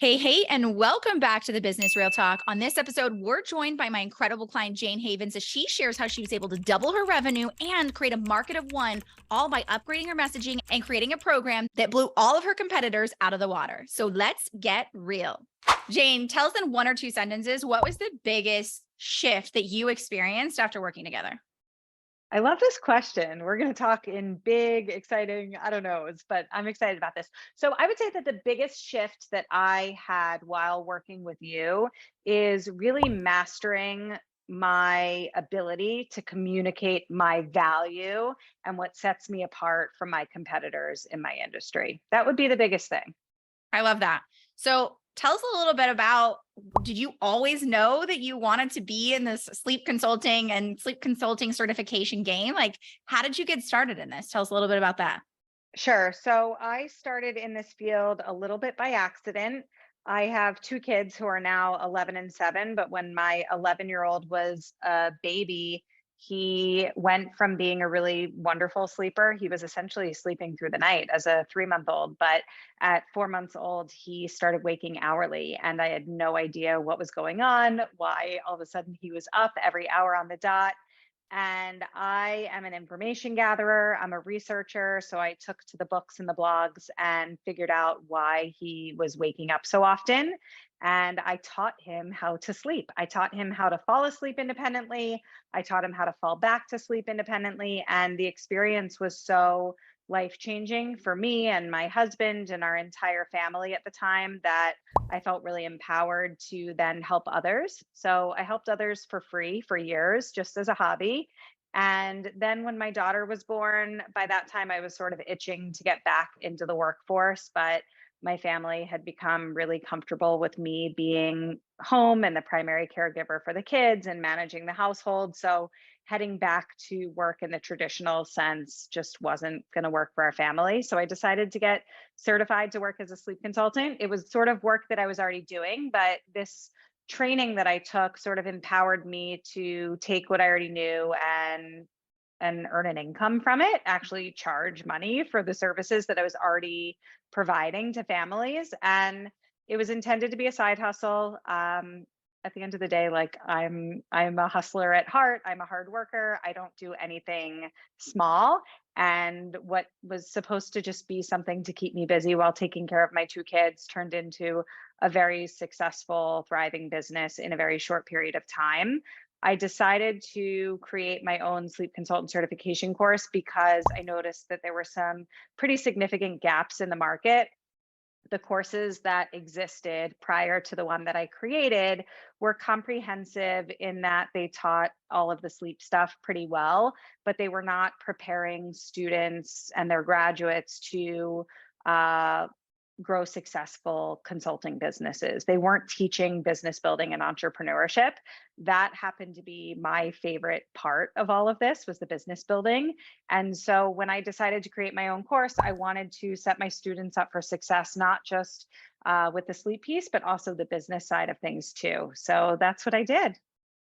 Hey, and welcome back to the Business Real Talk. On this episode, we're joined by my incredible client, Jayne Havens, as she shares how she was able to double her revenue and create a market of one, all by upgrading her messaging and creating a program that blew all of her competitors out of the water. So let's get real. Jayne, tell us in one or two sentences, what was the biggest shift that you experienced after working together? I love this question. We're going to talk in big, exciting, I don't know, but I'm excited about this. So, I would say that the biggest shift that I had while working with you is really mastering my ability to communicate my value and what sets me apart from my competitors in my industry. That would be the biggest thing. I love that. So tell us a little bit about, did you always know that you wanted to be in this sleep consulting and sleep consulting certification game? Like, how did you get started in this? Tell us a little bit about that. Sure. So I started in this field a little bit by accident. I have two kids who are now 11 and 7, but when my 11-year-old was a baby, he went from being a really wonderful sleeper. He was essentially sleeping through the night as a 3-month old, but at 4 months old, he started waking hourly, and I had no idea what was going on, why all of a sudden he was up every hour on the dot. And I am an information gatherer, I'm a researcher. So I took to the books and the blogs and figured out why he was waking up so often. And I taught him how to sleep. I taught him how to fall asleep independently. I taught him how to fall back to sleep independently. And the experience was so life changing for me and my husband and our entire family at the time that I felt really empowered to then help others. So I helped others for free for years, just as a hobby. And then when my daughter was born, by that time I was sort of itching to get back into the workforce, but my family had become really comfortable with me being home and the primary caregiver for the kids and managing the household. So heading back to work in the traditional sense just wasn't going to work for our family. So I decided to get certified to work as a sleep consultant. It was sort of work that I was already doing, but this training that I took sort of empowered me to take what I already knew and earn an income from it, actually charge money for the services that I was already providing to families. And it was intended to be a side hustle. At the end of the day, like I'm a hustler at heart. I'm a hard worker. I don't do anything small. And what was supposed to just be something to keep me busy while taking care of my two kids turned into a very successful, thriving business in a very short period of time. I decided to create my own sleep consultant certification course because I noticed that there were some pretty significant gaps in the market. The courses that existed prior to the one that I created were comprehensive in that they taught all of the sleep stuff pretty well, but they were not preparing students and their graduates to uh, grow successful consulting businesses. They weren't teaching business building and entrepreneurship. That happened to be my favorite part of all of this was the business building. And so when I decided to create my own course, I wanted to set my students up for success, not just with the sleep piece, but also the business side of things too. So that's what I did.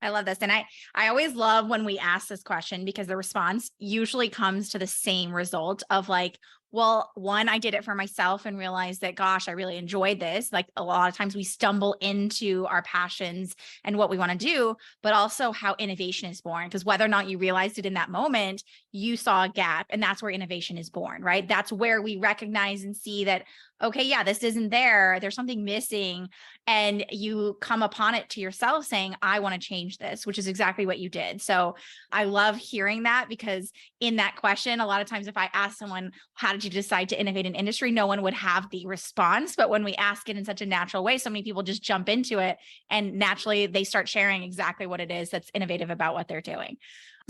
I love this. And I always love when we ask this question because the response usually comes to the same result of like, well, one, I did it for myself and realized that, gosh, I really enjoyed this. Like a lot of times we stumble into our passions and what we want to do, but also how innovation is born. Because whether or not you realized it in that moment, you saw a gap and that's where innovation is born, right? That's where we recognize and see that, okay, yeah, this isn't there. There's something missing. And you come upon it to yourself saying, I want to change this, which is exactly what you did. So I love hearing that because in that question, a lot of times if I ask someone, how did you decide to innovate in industry? No one would have the response. But when we ask it in such a natural way, so many people just jump into it and naturally they start sharing exactly what it is that's innovative about what they're doing.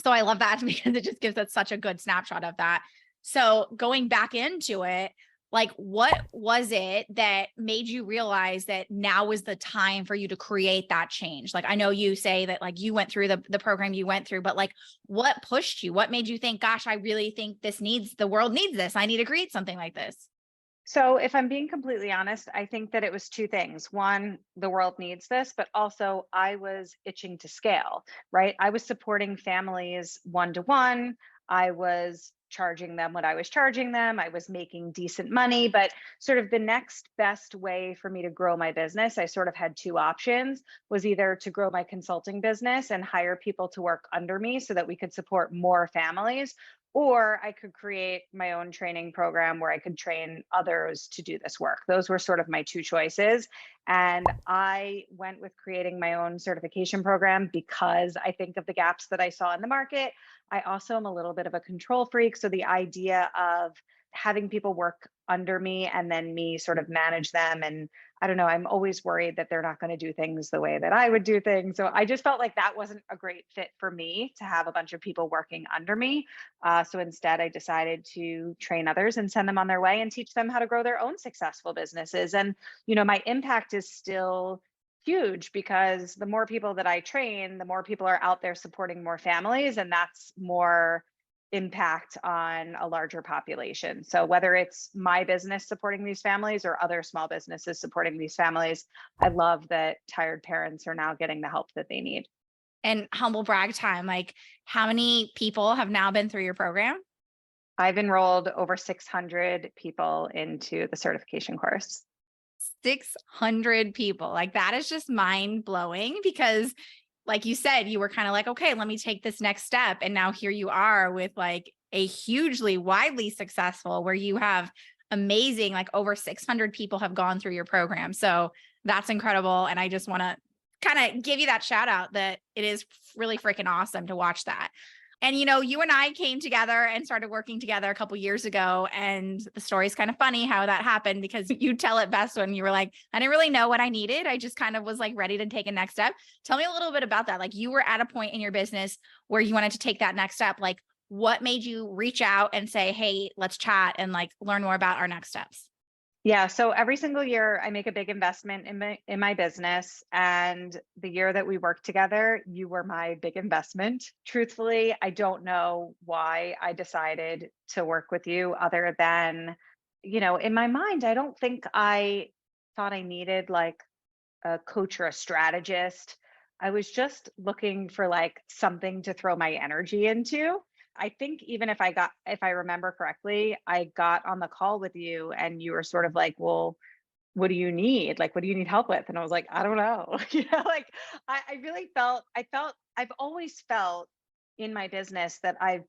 So I love that because it just gives us such a good snapshot of that. So going back into it, like what was it that made you realize that now was the time for you to create that change? Like I know you say that like you went through the program you went through, but like what pushed you? What made you think, gosh, I really think the world needs this. I need to create something like this. So, if I'm being completely honest, I think that it was two things. One, the world needs this, but also I was itching to scale, right? I was supporting families one to one. I was charging them what I was charging them. I was making decent money, but sort of the next best way for me to grow my business, I sort of had two options, was either to grow my consulting business and hire people to work under me so that we could support more families, or I could create my own training program where I could train others to do this work. Those were sort of my two choices. And I went with creating my own certification program because I think of the gaps that I saw in the market. I also am a little bit of a control freak. So the idea of having people work under me and then me sort of manage them, and I don't know, I'm always worried that they're not going to do things the way that I would do things. So I just felt like that wasn't a great fit for me to have a bunch of people working under me. So instead, I decided to train others and send them on their way and teach them how to grow their own successful businesses. And, my impact is still huge because the more people that I train, the more people are out there supporting more families, and that's more impact on a larger population. So whether it's my business supporting these families or other small businesses supporting these families, I love that tired parents are now getting the help that they need. And humble brag time, like how many people have now been through your program? I've enrolled over 600 people into the certification course. 600 people. Like that is just mind blowing because like you said, you were kind of like, okay, let me take this next step. And now here you are with like a hugely widely successful where you have amazing, like over 600 people have gone through your program. So that's incredible. And I just want to kind of give you that shout out that it is really freaking awesome to watch that. And you and I came together and started working together a couple years ago. And the story's kind of funny how that happened because you tell it best when you were like, I didn't really know what I needed. I just kind of was like ready to take a next step. Tell me a little bit about that. Like you were at a point in your business where you wanted to take that next step. Like what made you reach out and say, hey, let's chat and like learn more about our next steps? Yeah, so every single year I make a big investment in my business, and the year that we worked together, you were my big investment. Truthfully, I don't know why I decided to work with you other than, in my mind, I don't think I thought I needed like a coach or a strategist. I was just looking for like something to throw my energy into. I think even if I remember correctly, I got on the call with you and you were sort of like, well, what do you need? Like, what do you need help with? And I was like, I don't know. Like I really I've always felt in my business that I've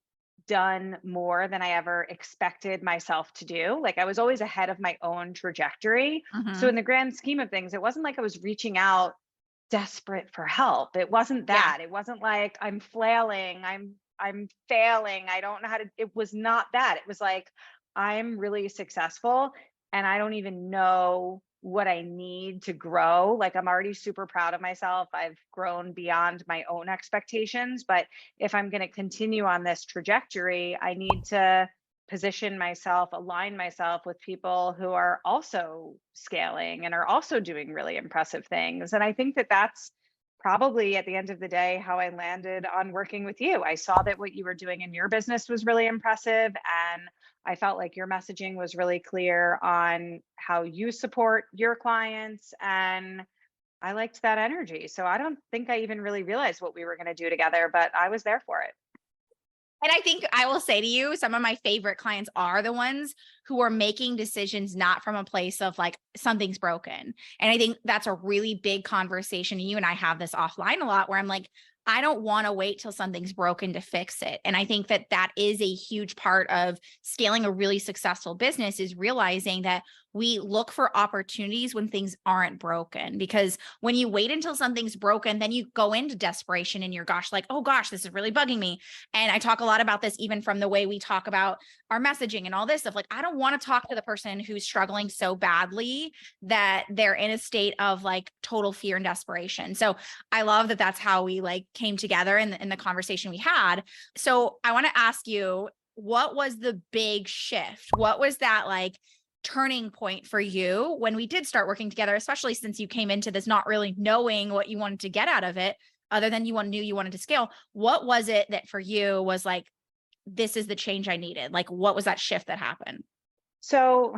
done more than I ever expected myself to do. Like I was always ahead of my own trajectory. So in Mhm. the grand scheme of things, it wasn't like I was reaching out desperate for help. It wasn't Yeah. that. It wasn't like I'm flailing, I'm failing, I don't know how to. It was not that. It was like I'm really successful and I don't even know what I need to grow. Like I'm already super proud of myself. I've grown beyond my own expectations, but if I'm going to continue on this trajectory, I need to position myself, align myself with people who are also scaling and are also doing really impressive things. And I think that that's probably at the end of the day how I landed on working with you. I saw that what you were doing in your business was really impressive. And I felt like your messaging was really clear on how you support your clients. And I liked that energy. So I don't think I even really realized what we were going to do together, but I was there for it. And I think I will say to you, some of my favorite clients are the ones who are making decisions not from a place of like something's broken. And I think that's a really big conversation. You and I have this offline a lot where I'm like, I don't want to wait till something's broken to fix it. And I think that that is a huge part of scaling a really successful business is realizing that we look for opportunities when things aren't broken. Because when you wait until something's broken, then you go into desperation and you're gosh, like, oh gosh, this is really bugging me. And I talk a lot about this even from the way we talk about our messaging and all this stuff. Like, I don't want to talk to the person who's struggling so badly that they're in a state of like total fear and desperation. So I love that that's how we like came together in the conversation we had. So I want to ask you, what was the big shift? What was that like turning point for you when we did start working together, especially since you came into this not really knowing what you wanted to get out of it, other than knew you wanted to scale? What was it that for you was like, this is the change I needed? Like, what was that shift that happened? So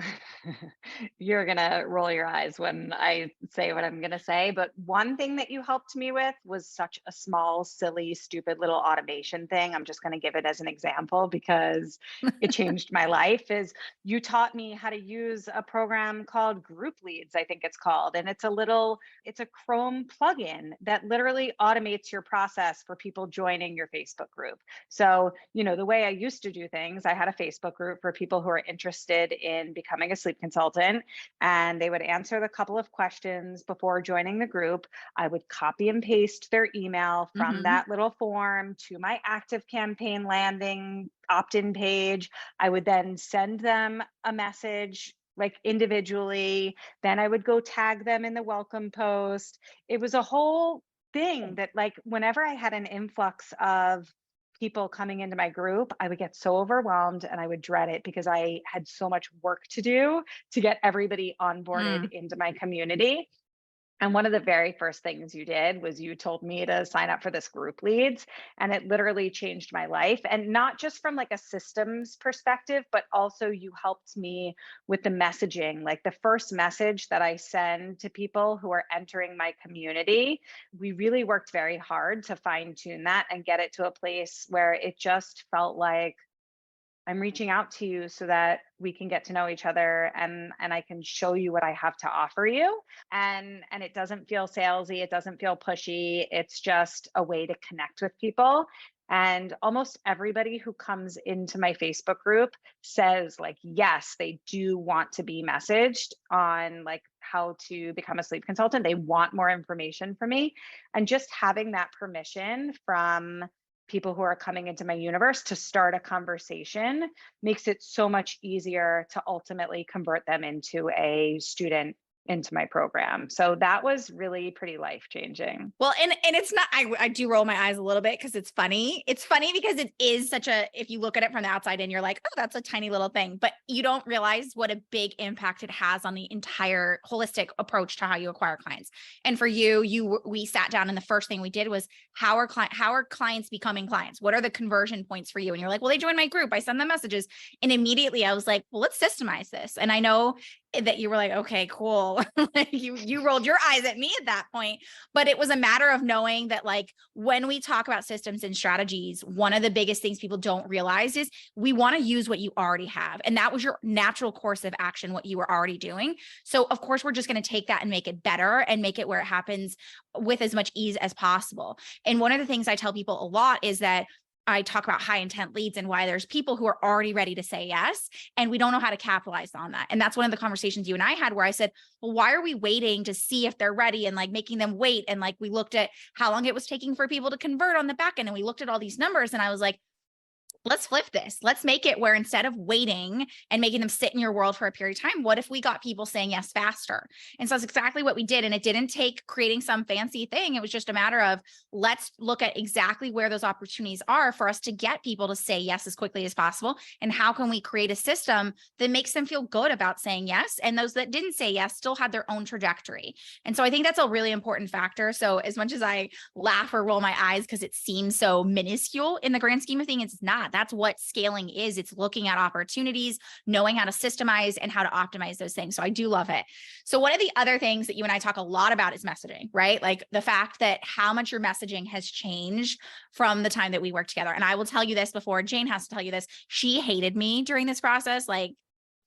you're going to roll your eyes when I say what I'm going to say. But one thing that you helped me with was such a small, silly, stupid little automation thing. I'm just going to give it as an example because it changed my life. Is you taught me how to use a program called Group Leads, I think it's called. And it's a Chrome plugin that literally automates your process for people joining your Facebook group. So, the way I used to do things, I had a Facebook group for people who are interested in becoming a sleep consultant, and they would answer the couple of questions before joining the group. I would copy and paste their email from Hmm. that little form to my active campaign landing opt in page. I would then send them a message like individually. Then I would go tag them in the welcome post. It was a whole thing that, like, whenever I had an influx of people coming into my group, I would get so overwhelmed and I would dread it because I had so much work to do to get everybody onboarded into my community. And one of the very first things you did was you told me to sign up for this Group Leads, and it literally changed my life. And not just from like a systems perspective, but also you helped me with the messaging. Like the first message that I send to people who are entering my community, we really worked very hard to fine tune that and get it to a place where it just felt like I'm reaching out to you so that we can get to know each other, and I can show you what I have to offer you. And it doesn't feel salesy, it doesn't feel pushy. It's just a way to connect with people. And almost everybody who comes into my Facebook group says like, yes, they do want to be messaged on like how to become a sleep consultant. They want more information from me. And just having that permission from people who are coming into my universe to start a conversation makes it so much easier to ultimately convert them into a student into my program. So that was really pretty life changing. Well, and it's not, I do roll my eyes a little bit because it's funny. It's funny because it is such a, if you look at it from the outside and you're like, oh, that's a tiny little thing, but you don't realize what a big impact it has on the entire holistic approach to how you acquire clients. And for you, we sat down and the first thing we did was how are clients becoming clients? What are the conversion points for you? And you're like, well, they joined my group. I send them messages. And immediately I was like, well, let's systemize this. And I know that you were like, okay, cool. you rolled your eyes at me at that point. But it was a matter of knowing that, like, when we talk about systems and strategies, one of the biggest things people don't realize is we want to use what you already have. And that was your natural course of action, what you were already doing. So of course, we're just going to take that and make it better and make it where it happens with as much ease as possible. And one of the things I tell people a lot is that I talk about high intent leads and why there's people who are already ready to say yes, and we don't know how to capitalize on that. And that's one of the conversations you and I had where I said, well, why are we waiting to see if they're ready and like making them wait? And like, we looked at how long it was taking for people to convert on the back end, and we looked at all these numbers, and I was like, let's flip this. Let's make it where instead of waiting and making them sit in your world for a period of time, what if we got people saying yes faster? And so that's exactly what we did. And it didn't take creating some fancy thing. It was just a matter of let's look at exactly where those opportunities are for us to get people to say yes as quickly as possible. And how can we create a system that makes them feel good about saying yes? And those that didn't say yes still had their own trajectory. And so I think that's a really important factor. So as much as I laugh or roll my eyes because it seems so minuscule in the grand scheme of things, it's not. That's what scaling is. It's looking at opportunities, knowing how to systemize and how to optimize those things. So I do love it. So one of the other things that you and I talk a lot about is messaging, right? Like the fact that how much your messaging has changed from the time that we worked together. And I will tell you this before Jayne has to tell you this. She hated me during this process. Like,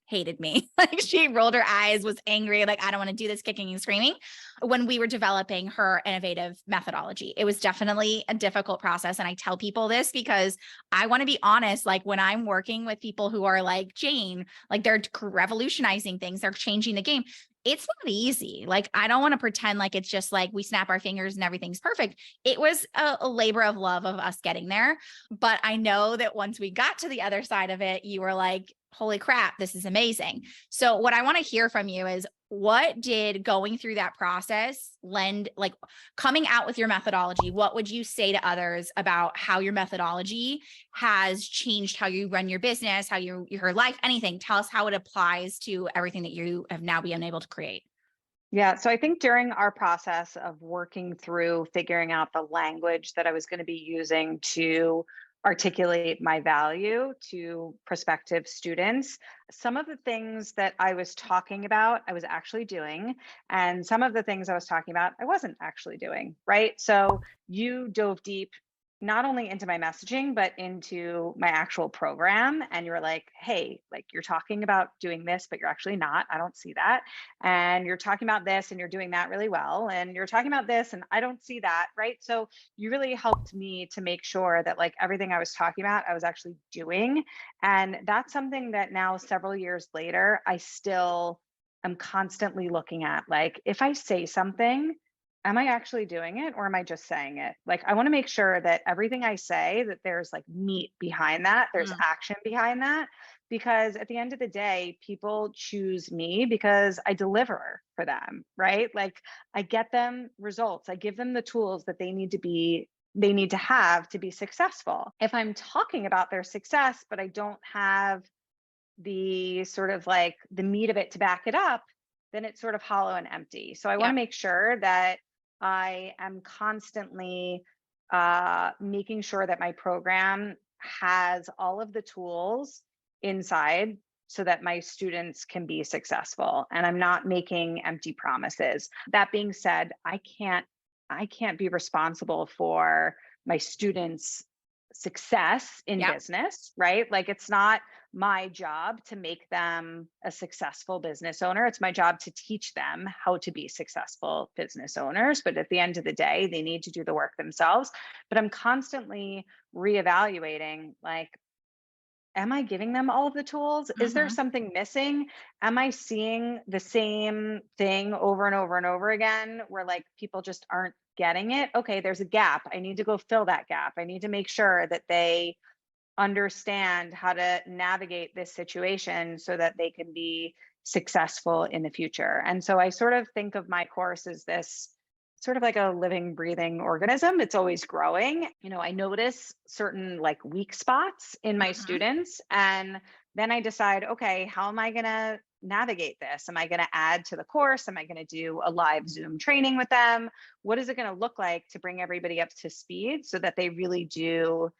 hated me. Like she rolled her eyes, was angry, like, I don't want to do this, kicking and screaming when we were developing her innovative methodology. It was definitely a difficult process. And I tell people this because I want to be honest, like when I'm working with people who are like Jayne, like they're revolutionizing things, they're changing the game. It's not easy. Like, I don't want to pretend like it's just like we snap our fingers and everything's perfect. It was a labor of love of us getting there. But I know that once we got to the other side of it, you were like, holy crap, this is amazing. So what I want to hear from you is, what did going through that process lend, like coming out with your methodology, what would you say to others about how your methodology has changed how you run your business, how your life, anything? Tell us how it applies to everything that you have now been able to create. Yeah, so I think during our process of working through figuring out the language that I was going to be using to articulate my value to prospective students. Some of the things that I was talking about, I was actually doing, and some of the things I was talking about, I wasn't actually doing, right? So you dove deep not only into my messaging, but into my actual program. And you were like, hey, like you're talking about doing this, but you're actually not. I don't see that. And you're talking about this and you're doing that really well. And you're talking about this and I don't see that, right? So you really helped me to make sure that like everything I was talking about, I was actually doing. And that's something that now, several years later, I still am constantly looking at. Like, if I say something, am I actually doing it or am I just saying it? Like, I want to make sure that everything I say, that there's like meat behind that, there's Mm, action behind that. Because at the end of the day, people choose me because I deliver for them, right? Like, I get them results. I give them the tools that they need to have to be successful. If I'm talking about their success, but I don't have the sort of like the meat of it to back it up, then it's sort of hollow and empty. So I want to yep. make sure that I am constantly making sure that my program has all of the tools inside so that my students can be successful and I'm not making empty promises. That being said, I can't be responsible for my students' success in Yep. business, right? Like, it's not my job to make them a successful business owner. It's my job to teach them how to be successful business owners. But at the end of the day, they need to do the work themselves. But I'm constantly reevaluating, like, am I giving them all of the tools? Is there Mhm. something missing? Am I seeing the same thing over and over and over again where like people just aren't getting it? Okay, there's a gap. I need to go fill that gap. I need to make sure that they understand how to navigate this situation so that they can be successful in the future. And so I sort of think of my course as this sort of like a living, breathing organism. It's always growing. You know, I notice certain like weak spots in my Mhm. students. And then I decide, okay, how am I going to navigate this? Am I going to add to the course? Am I going to do a live Zoom training with them? What is it going to look like to bring everybody up to speed so that they really do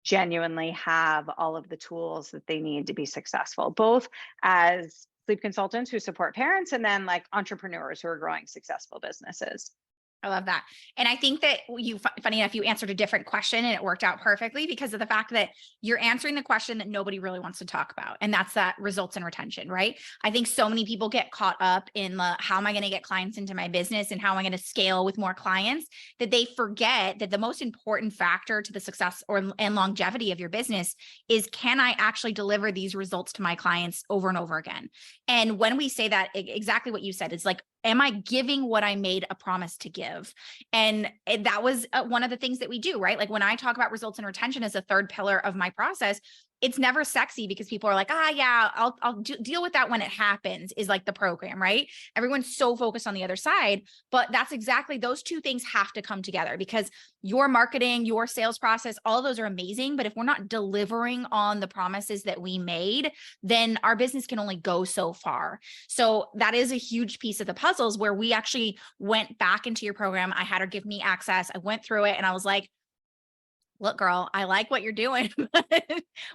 genuinely have all of the tools that they need to be successful, both as sleep consultants who support parents and then like entrepreneurs who are growing successful businesses. I love that. And I think that funny enough, you answered a different question and it worked out perfectly because of the fact that you're answering the question that nobody really wants to talk about. And that's that results and retention, right? I think so many people get caught up in the, how am I going to get clients into my business and how am I going to scale with more clients, that they forget that the most important factor to the success and longevity of your business is, can I actually deliver these results to my clients over and over again? And when we say that, exactly what you said, it's like, am I giving what I made a promise to give? And that was one of the things that we do, right? Like when I talk about results and retention as a third pillar of my process, it's never sexy because people are like, yeah, I'll deal with that when it happens, is like the program, right? Everyone's so focused on the other side, but that's exactly, those two things have to come together because your marketing, your sales process, all of those are amazing. But if we're not delivering on the promises that we made, then our business can only go so far. So that is a huge piece of the puzzles where we actually went back into your program. I had her give me access. I went through it and I was like, look, girl, I like what you're doing, but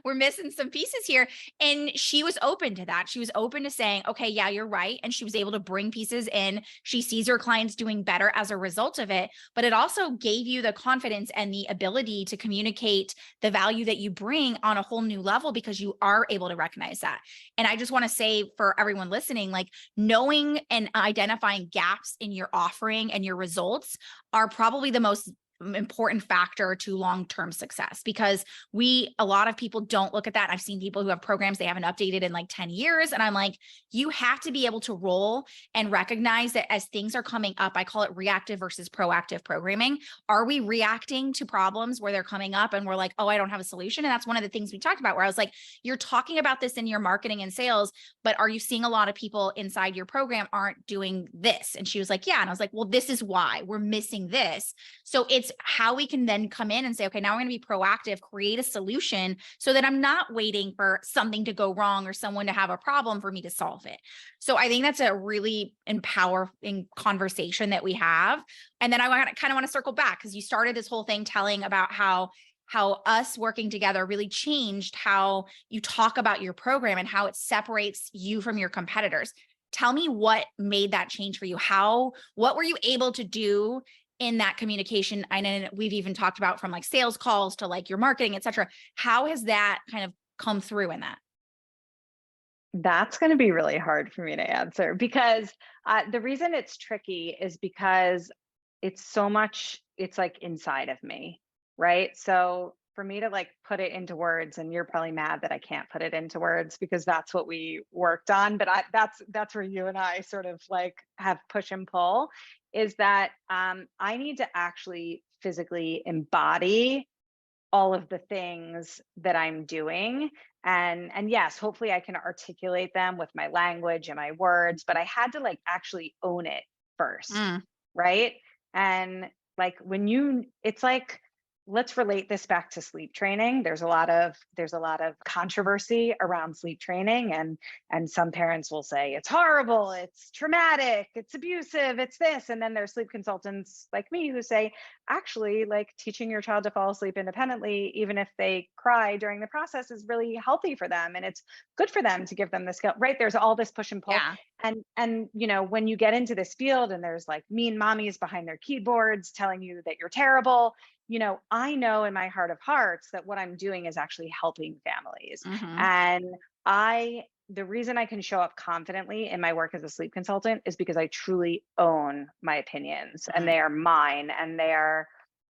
we're missing some pieces here. And she was open to that. She was open to saying, okay, yeah, you're right. And she was able to bring pieces in. She sees her clients doing better as a result of it, but it also gave you the confidence and the ability to communicate the value that you bring on a whole new level because you are able to recognize that. And I just want to say for everyone listening, like knowing and identifying gaps in your offering and your results are probably the most important factor to long-term success because a lot of people don't look at that. I've seen people who have programs they haven't updated in like 10 years. And I'm like, you have to be able to roll and recognize that as things are coming up, I call it reactive versus proactive programming. Are we reacting to problems where they're coming up and we're like, oh, I don't have a solution? And that's one of the things we talked about where I was like, you're talking about this in your marketing and sales, but are you seeing a lot of people inside your program aren't doing this? And she was like, yeah. And I was like, well, this is why we're missing this. So it's how we can then come in and say, okay, now we're going to be proactive, create a solution so that I'm not waiting for something to go wrong or someone to have a problem for me to solve it. So I think that's a really empowering conversation that we have. And then I kind of want to circle back because you started this whole thing telling about how how us working together really changed how you talk about your program and how it separates you from your competitors. Tell me what made that change for you. What were you able to do in that communication? I know we've even talked about from like sales calls to like your marketing, et cetera. How has that kind of come through in that? That's going to be really hard for me to answer because the reason it's tricky is because it's so much, it's like inside of me, right? So for me to like put it into words, and you're probably mad that I can't put it into words because that's what we worked on, but that's where you and I sort of like have push and pull, is that I need to actually physically embody all of the things that I'm doing. And yes, hopefully I can articulate them with my language and my words, but I had to like actually own it first, Mm, right? And like when you it's like, let's relate this back to sleep training. There's a lot of controversy around sleep training, and some parents will say it's horrible, it's traumatic, it's abusive, it's this, and then there's sleep consultants like me who say actually, like, teaching your child to fall asleep independently, even if they cry during the process, is really healthy for them, and it's good for them to give them the skill, right? There's all this push and pull. yeah. And when you get into this field and there's like mean mommies behind their keyboards telling you that you're terrible, I know in my heart of hearts that what I'm doing is actually helping families. Hmm. And the reason I can show up confidently in my work as a sleep consultant is because I truly own my opinions, and they are mine, and they are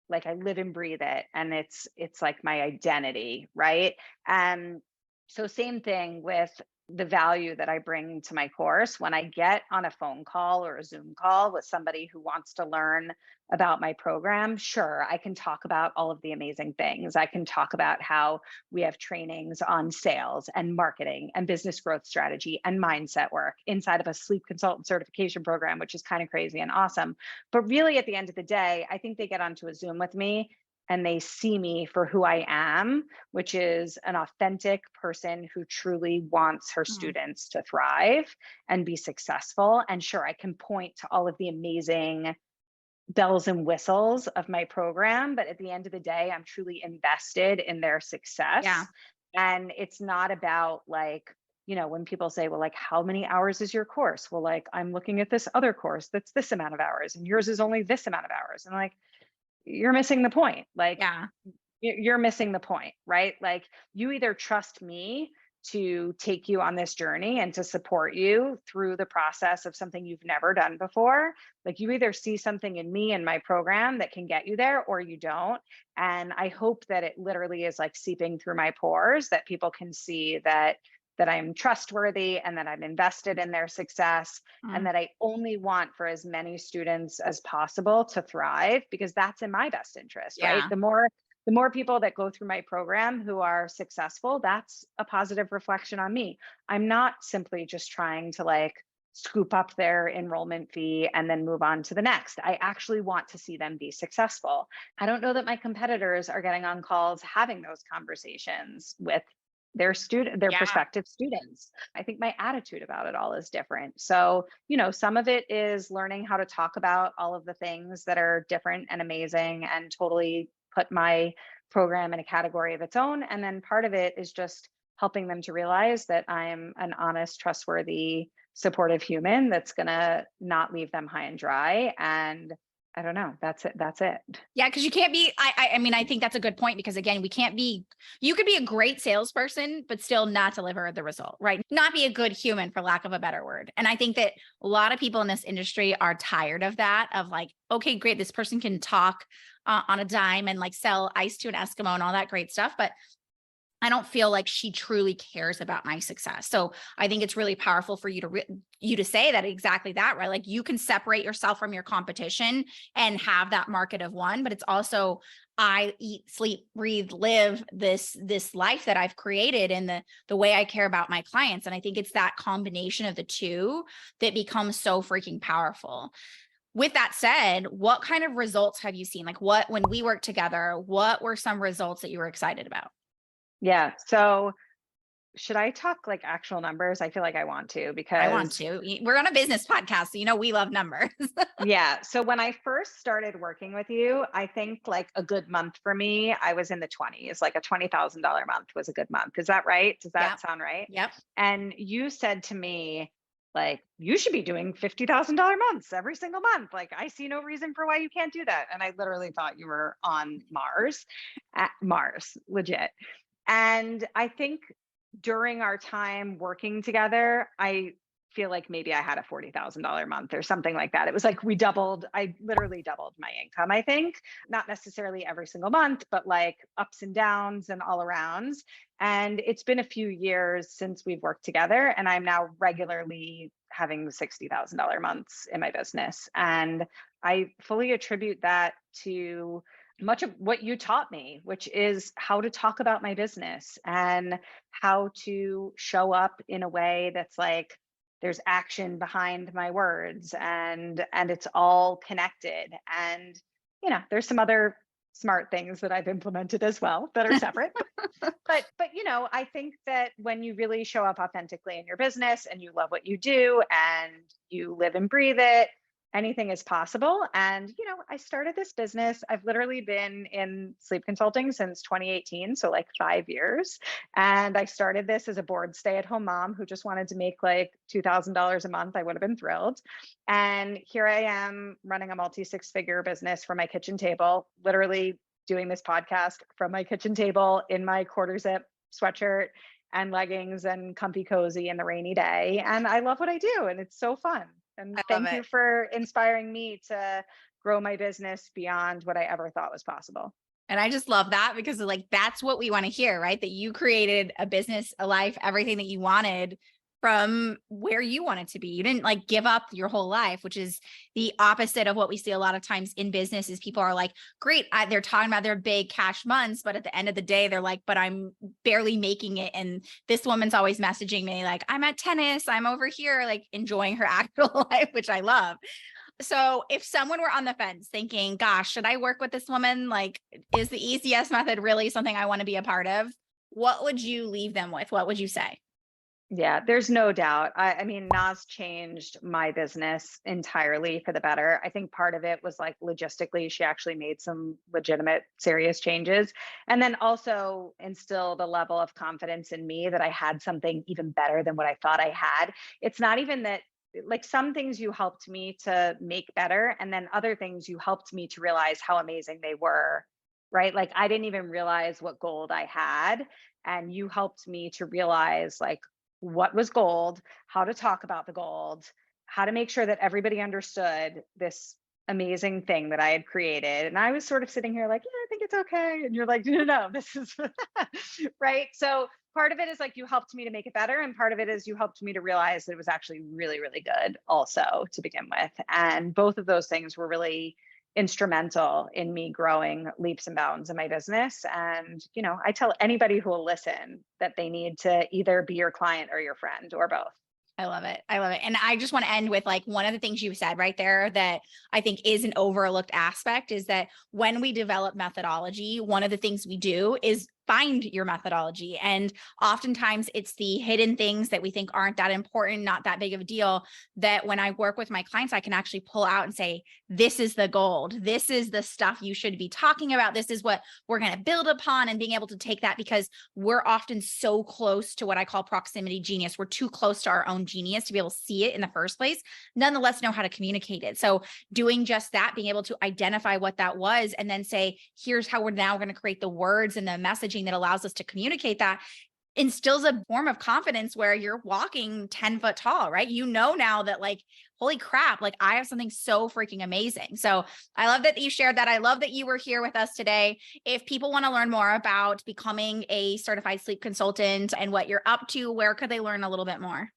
like, I live and breathe it, and it's like my identity, right? And so same thing with the value that I bring to my course. When I get on a phone call or a Zoom call with somebody who wants to learn about my program, sure, I can talk about all of the amazing things. I can talk about how we have trainings on sales and marketing and business growth strategy and mindset work inside of a sleep consultant certification program, which is kind of crazy and awesome. But really, at the end of the day, I think they get onto a Zoom with me and they see me for who I am, which is an authentic person who truly wants her Hmm. students to thrive and be successful. And sure, I can point to all of the amazing bells and whistles of my program, but at the end of the day, I'm truly invested in their Yeah. success. And it's not about like, when people say, well, like, how many hours is your course? Well, like, I'm looking at this other course that's this amount of hours, and yours is only this amount of hours. And like, you're missing the point. Like, Yeah. you're missing the point, right? Like, you either trust me to take you on this journey and to support you through the process of something you've never done before. Like, you either see something in me and my program that can get you there, or you don't. And I hope that it literally is like seeping through my pores, that people can see that I'm trustworthy and that I'm invested in their success, and Mm, that I only want for as many students as possible to thrive, because that's in my best interest, right? yeah. The more people that go through my program who are successful, that's a positive reflection on me. I'm not simply just trying to like scoop up their enrollment fee and then move on to the next. I actually want to see them be successful. I don't know that my competitors are getting on calls having those conversations with their Yeah. prospective students. I think my attitude about it all is different. So, some of it is learning how to talk about all of the things that are different and amazing and totally put my program in a category of its own. And then part of it is just helping them to realize that I'm an honest, trustworthy, supportive human that's going to not leave them high and dry. And I don't know. That's it. That's it. Yeah, because you can't be. I mean, I think that's a good point because again, we can't be. You could be a great salesperson, but still not deliver the result, right? Not be a good human, for lack of a better word. And I think that a lot of people in this industry are tired of that. Of like, okay, great, this person can talk on a dime and like sell ice to an Eskimo and all that great stuff, but I don't feel like she truly cares about my success. So I think it's really powerful for you to say that, exactly that, right? Like, you can separate yourself from your competition and have that market of one, but it's also, I eat, sleep, breathe, live this life that I've created, and the way I care about my clients. And I think it's that combination of the two that becomes so freaking powerful. With that said, what kind of results have you seen? Like, when we worked together, what were some results that you were excited about? Yeah. So should I talk like actual numbers? I feel like I want to I want because to. We're on a business podcast, so we love numbers. yeah. So when I first started working with you, I think like a good month for me, I was in the 20s, like a $20,000 month was a good month. Is that right? Does that Yep. sound right? Yep. And you said to me, like, you should be doing $50,000 months every single month. Like, I see no reason for why you can't do that. And I literally thought you were on Mars, at Mars, legit. And I think during our time working together, I feel like maybe I had a $40,000 month or something like that. It was like I literally doubled my income, I think. Not necessarily every single month, but like ups and downs and all arounds. And it's been a few years since we've worked together, and I'm now regularly having $60,000 months in my business. And I fully attribute that to much of what you taught me, which is how to talk about my business and how to show up in a way that's like there's action behind my words, and it's all connected. And there's some other smart things that I've implemented as well that are separate. But I think that when you really show up authentically in your business and you love what you do and you live and breathe it, anything is possible. And I started this business. I've literally been in sleep consulting since 2018, so like 5 years. And I started this as a bored stay-at-home mom who just wanted to make like $2,000 a month. I would have been thrilled. And here I am running a multi-six-figure business from my kitchen table, literally doing this podcast from my kitchen table in my quarter zip sweatshirt and leggings and comfy cozy in the rainy day. And I love what I do, and it's so fun. And I love thank you it. for inspiring me to grow my business beyond what I ever thought was possible. And I just love that because like that's what we want to hear, right? That you created a business, a life, everything that you wanted from where you wanted to be. You didn't like give up your whole life, which is the opposite of what we see a lot of times in business is people are like, great, they're talking about their big cash months, but at the end of the day, they're like, but I'm barely making it. And this woman's always messaging me like, I'm at tennis, I'm over here, like enjoying her actual life, which I love. So if someone were on the fence thinking, gosh, should I work with this woman? Like, is the ECS method really something I want to be a part of? What would you leave them with? What would you say? Yeah, there's no doubt. I mean, Nas changed my business entirely for the better. I think part of it was like logistically, she actually made some legitimate, serious changes. And then also instilled a level of confidence in me that I had something even better than what I thought I had. It's not even that, like, some things you helped me to make better, and then other things you helped me to realize how amazing they were. Right. Like, I didn't even realize what gold I had. And you helped me to realize, like, what was gold, how to talk about the gold, how to make sure that everybody understood this amazing thing that I had created. And I was sort of sitting here like, yeah, I think it's okay. And you're like, no, no, no, this is right. So part of it is like you helped me to make it better. And part of it is you helped me to realize that it was actually really, really good also to begin with. And both of those things were really instrumental in me growing leaps and bounds in my business. And, I tell anybody who will listen that they need to either be your client or your friend or both. I love it. I love it. And I just want to end with like one of the things you said right there that I think is an overlooked aspect is that when we develop methodology, one of the things we do is find your methodology. And oftentimes it's the hidden things that we think aren't that important, not that big of a deal, that when I work with my clients, I can actually pull out and say, this is the gold. This is the stuff you should be talking about. This is what we're going to build upon, and being able to take that because we're often so close to what I call proximity genius. We're too close to our own genius to be able to see it in the first place, nonetheless know how to communicate it. So doing just that, being able to identify what that was and then say, here's how we're now going to create the words and the messaging that allows us to communicate that, instills a form of confidence where you're walking 10 foot tall, right? Now that like, holy crap, like I have something so freaking amazing. So I love that you shared that. I love that you were here with us today. If people want to learn more about becoming a certified sleep consultant and what you're up to, where could they learn a little bit more?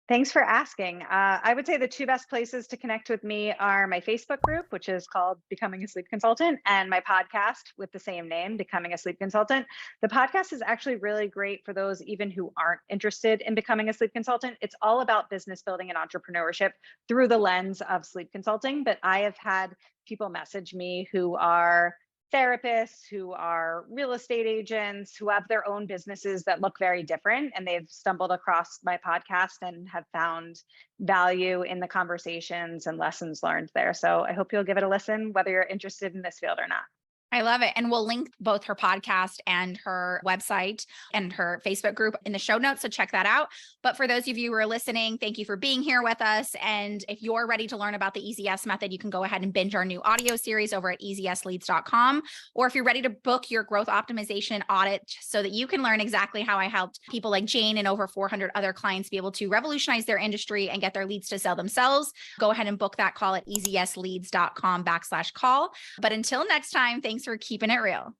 Thanks for asking. I would say the two best places to connect with me are my Facebook group, which is called Becoming a Sleep Consultant, and my podcast with the same name, Becoming a Sleep Consultant. The podcast is actually really great for those even who aren't interested in becoming a sleep consultant. It's all about business building and entrepreneurship through the lens of sleep consulting. But I have had people message me who are therapists, who are real estate agents, who have their own businesses that look very different. And they've stumbled across my podcast and have found value in the conversations and lessons learned there. So I hope you'll give it a listen, whether you're interested in this field or not. I love it. And we'll link both her podcast and her website and her Facebook group in the show notes. So check that out. But for those of you who are listening, thank you for being here with us. And if you're ready to learn about the Easy Yes method, you can go ahead and binge our new audio series over at easyesleads.com. Or if you're ready to book your growth optimization audit so that you can learn exactly how I helped people like Jayne and over 400 other clients be able to revolutionize their industry and get their leads to sell themselves, go ahead and book that call at easyesleads.com/call. But until next time, thanks for keeping it real.